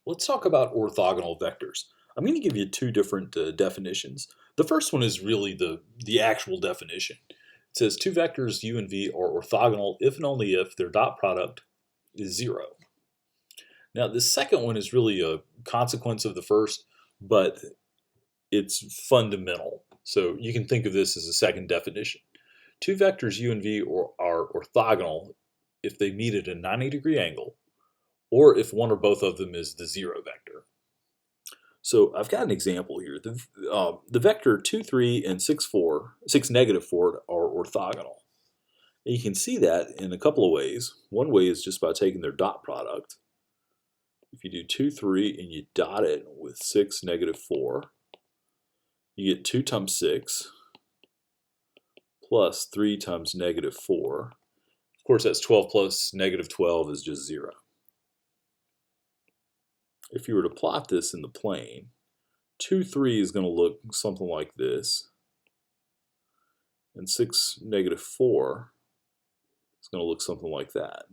Let's talk about orthogonal vectors. I'm going to give you two different definitions. The first one is really the actual definition. It says two vectors u and v are orthogonal if and only if their dot product is 0. Now the second one is really a consequence of the first, but it's fundamental. So you can think of this as a second definition. Two vectors u and v are orthogonal if they meet at a 90-degree angle, or if one or both of them is the 0 vector. So I've got an example here. The vector 2, 3, and 6, 4, 6, negative 4 are orthogonal. And you can see that in a couple of ways. One way is just by taking their dot product. If you do 2, 3, and you dot it with 6, negative 4, you get 2 times 6 plus 3 times negative 4. Of course, that's 12 plus negative 12 is just 0. If you were to plot this in the plane, 2, 3 is going to look something like this, and 6, negative 4 is going to look something like that.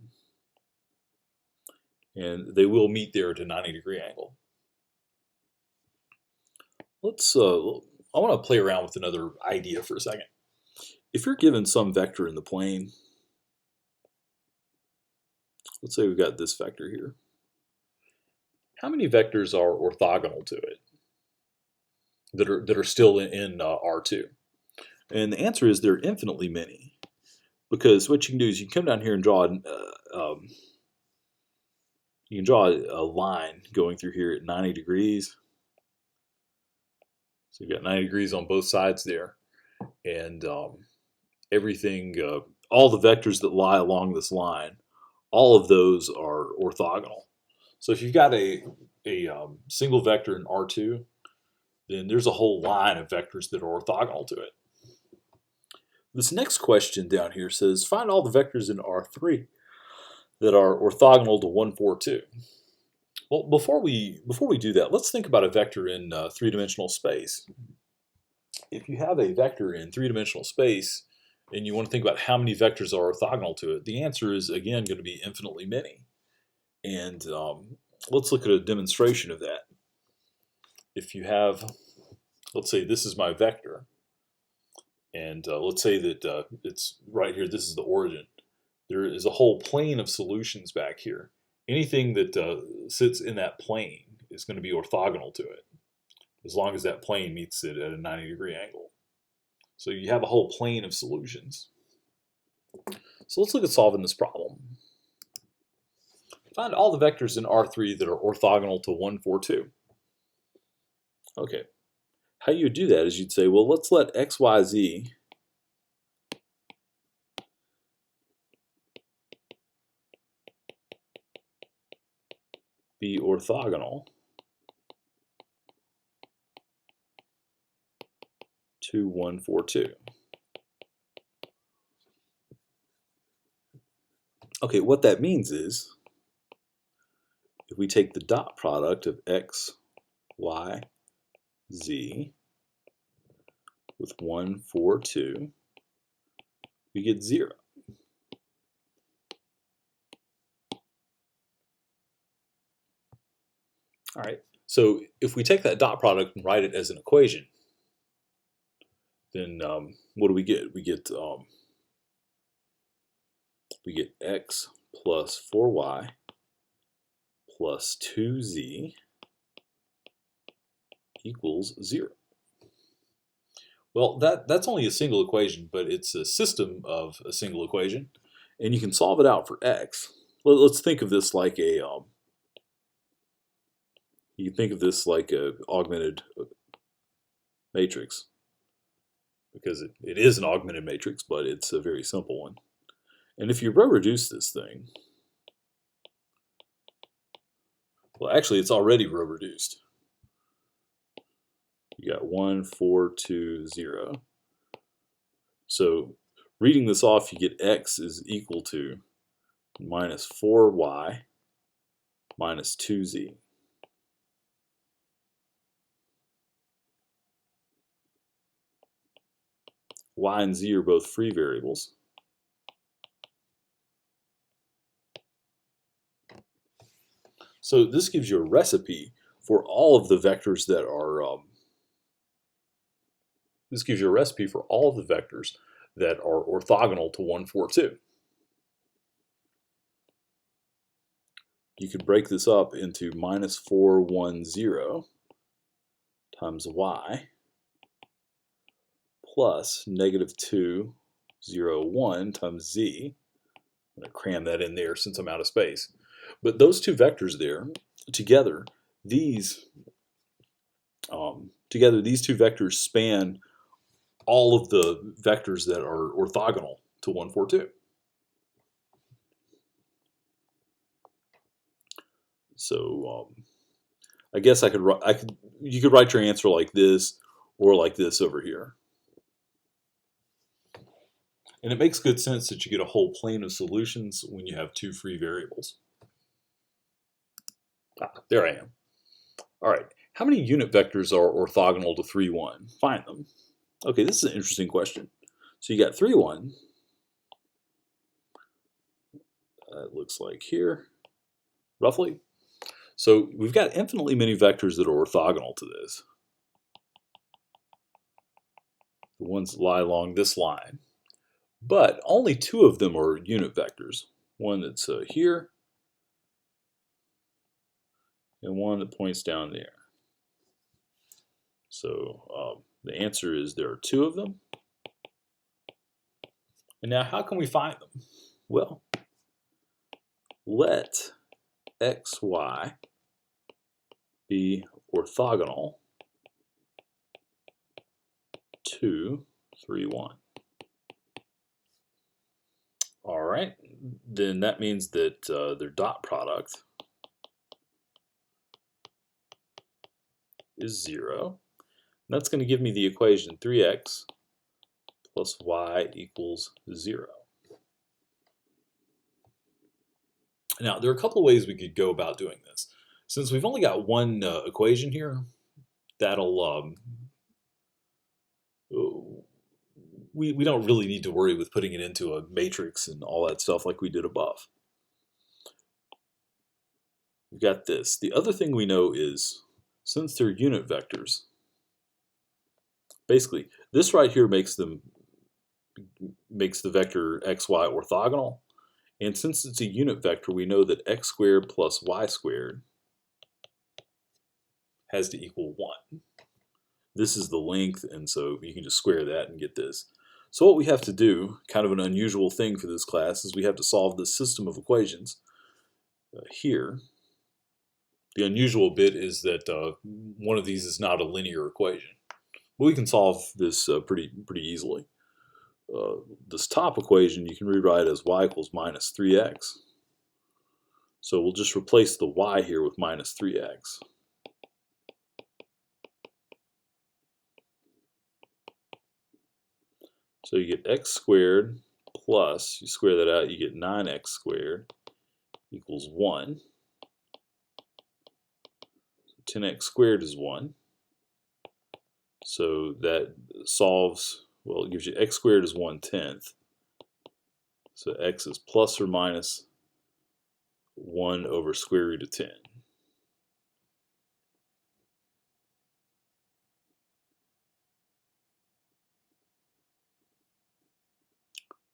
And they will meet there at a 90-degree angle. I want to play around with another idea for a second. If you're given some vector in the plane, let's say we've got this vector here. How many vectors are orthogonal to it that are still in R2? And the answer is there are infinitely many, because what you can do is you can come down here and draw a line going through here at 90 degrees. So you've got 90 degrees on both sides there, and everything, all the vectors that lie along this line, all of those are orthogonal. So if you've got a single vector in R2, then there's a whole line of vectors that are orthogonal to it. This next question down here says, find all the vectors in R3 that are orthogonal to 1, 4, 2. Well, before we do that, let's think about a vector in three-dimensional space. If you have a vector in three-dimensional space, and you want to think about how many vectors are orthogonal to it, the answer is, again, going to be infinitely many. And let's look at a demonstration of that. If you have, let's say this is my vector, and let's say that it's right here, this is the origin. There is a whole plane of solutions back here. Anything that sits in that plane is going to be orthogonal to it, as long as that plane meets it at a 90-degree angle. So you have a whole plane of solutions. So let's look at solving this problem. Find all the vectors in R3 that are orthogonal to 1, 4, 2. Okay, how you would do that is you'd say, well, let's let x, y, z be orthogonal to 1, 4, 2. Okay, what that means is, if we take the dot product of x, y, z with 1, 4, 2, we get 0. All right, so if we take that dot product and write it as an equation, then what do we get? We get x plus 4y plus 2z equals 0. Well, that's only a single equation, but it's a system of a single equation, and you can solve it out for x. Let's think of this like a you can think of this like a augmented matrix, because it is an augmented matrix, but it's a very simple one. And if you row reduce this thing, well, actually, it's already row reduced. You got 1, 4, 2, 0. So reading this off, you get x is equal to minus 4y minus 2z. Y and z are both free variables. So this gives you a recipe for all of the vectors that are orthogonal to 1, 4, 2. You could break this up into minus 4, 1, 0 times y plus negative 2, 0, 1 times z. I'm going to cram that in there since I'm out of space. But those two vectors there, together, these two vectors span all of the vectors that are orthogonal to 1, 4, 2. So I guess you could write your answer like this or like this over here. And it makes good sense that you get a whole plane of solutions when you have two free variables. There I am. All right, how many unit vectors are orthogonal to 3, 1? Find them. Okay, this is an interesting question. So you got 3, 1. It looks like here, roughly. So we've got infinitely many vectors that are orthogonal to this. The ones that lie along this line. But only 2 of them are unit vectors. One that's here, and one that points down there. So the answer is there are 2 of them. And now how can we find them? Well, let x, y be orthogonal to 3, 1. All right, then that means that their dot product is 0. And that's going to give me the equation 3x plus y equals 0. Now, there are a couple of ways we could go about doing this. Since we've only got one equation here, that'll we don't really need to worry with putting it into a matrix and all that stuff like we did above. We've got this. The other thing we know is, since they're unit vectors, basically this right here makes the vector xy orthogonal. And since it's a unit vector, we know that x squared plus y squared has to equal 1. This is the length, and so you can just square that and get this. So what we have to do, kind of an unusual thing for this class, is we have to solve this system of equations here. The unusual bit is that one of these is not a linear equation. But we can solve this pretty easily. This top equation you can rewrite as y equals minus 3x. So we'll just replace the y here with minus 3x. So you get x squared plus, you square that out, you get 9x squared equals 1. So 10x squared is 1. So that solves, well, it gives you x squared is 1/10. So x is plus or minus 1 over square root of 10.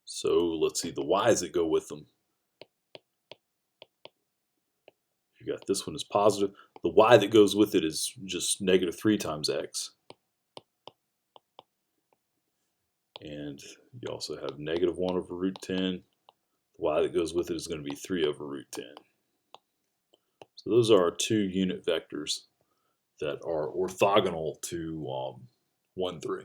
So let's see the y's that go with them. You got this one is positive. The y that goes with it is just negative 3 times x. And you also have negative 1 over root 10. The y that goes with it is going to be 3 over root 10. So those are our 2 unit vectors that are orthogonal to 1, 3.